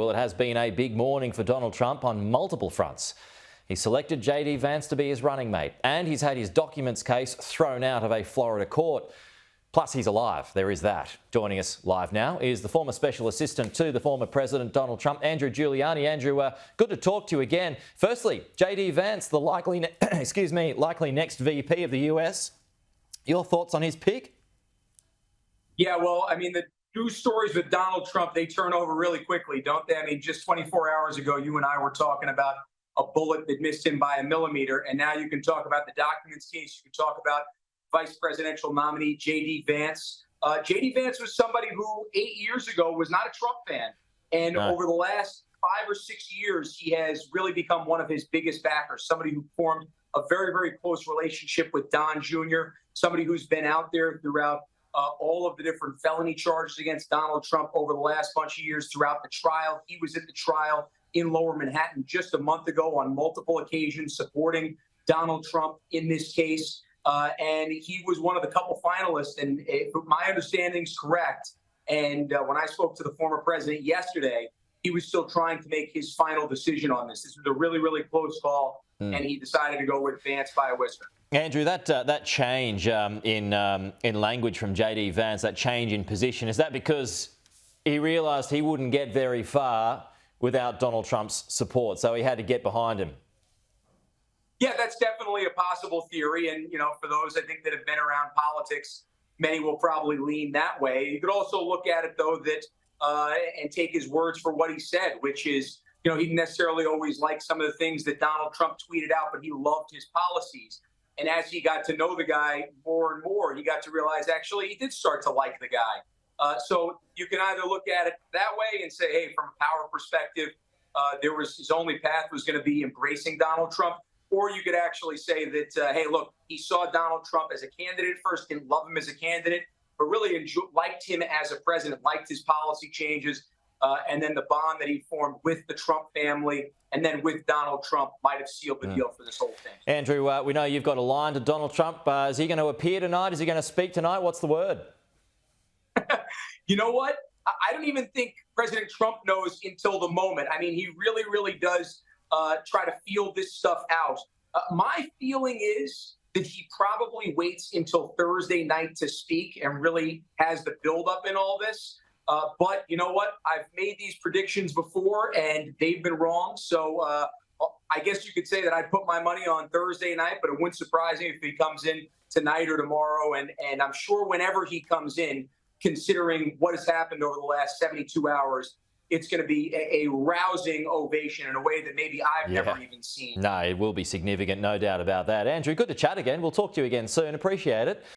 Well, it has been a big morning for Donald Trump on multiple fronts. He selected JD Vance to be his running mate, and he's had his documents case thrown out of a Florida court. Plus, he's alive. There is that. Joining us live now is the former special assistant to the former President Donald Trump, Andrew Giuliani. Andrew, good to talk to you again. Firstly, JD Vance, the likely next VP of the US. Your thoughts on his pick? Yeah, well, I mean, the news stories with Donald Trump, they turn over really quickly, don't they? I mean, just 24 hours ago, you and I were talking about a bullet that missed him by a millimeter, and now you can talk about the documents case. You can talk about vice presidential nominee JD Vance. JD Vance was somebody who 8 years ago was not a Trump fan, and over the last 5 or 6 years, he has really become one of his biggest backers, somebody who formed a very, very close relationship with Don Jr., somebody who's been out there throughout all of the different felony charges against Donald Trump over the last bunch of years throughout the trial. He was at the trial in Lower Manhattan just a month ago on multiple occasions supporting Donald Trump in this case. And he was one of the couple finalists. And if my understanding is correct, and when I spoke to the former president yesterday, he was still trying to make his final decision on this. This was a really, really close call, and he decided to go with Vance by a whisker. Andrew, that change in language from JD Vance, that change in position, is that because he realised he wouldn't get very far without Donald Trump's support, so he had to get behind him? Yeah, that's definitely a possible theory. And, you know, for those I think that have been around politics, many will probably lean that way. You could also look at it, though, that and take his words for what he said, which is, you know, he didn't necessarily always like some of the things that Donald Trump tweeted out, but he loved his policies. And as he got to know the guy more and more, he got to realize, actually, he did start to like the guy. So you can either look at it that way and say, hey, from a power perspective, his only path was going to be embracing Donald Trump. Or you could actually say that, hey, look, he saw Donald Trump as a candidate first, didn't love him as a candidate, but really liked him as a president, liked his policy changes, and then the bond that he formed with the Trump family and then with Donald Trump might have sealed the deal for this whole thing. Andrew, we know you've got a line to Donald Trump. Is he going to appear tonight? Is he going to speak tonight? What's the word? You know what? I don't even think President Trump knows until the moment. I mean, he really, really does try to feel this stuff out. My feeling is that he probably waits until Thursday night to speak and really has the buildup in all this. But you know what? I've made these predictions before, and they've been wrong. So I guess you could say that I'd put my money on Thursday night, but it wouldn't surprise me if he comes in tonight or tomorrow. And I'm sure whenever he comes in, considering what has happened over the last 72 hours, it's going to be a rousing ovation in a way that maybe I've never even seen. No, it will be significant, no doubt about that. Andrew, good to chat again. We'll talk to you again soon. Appreciate it.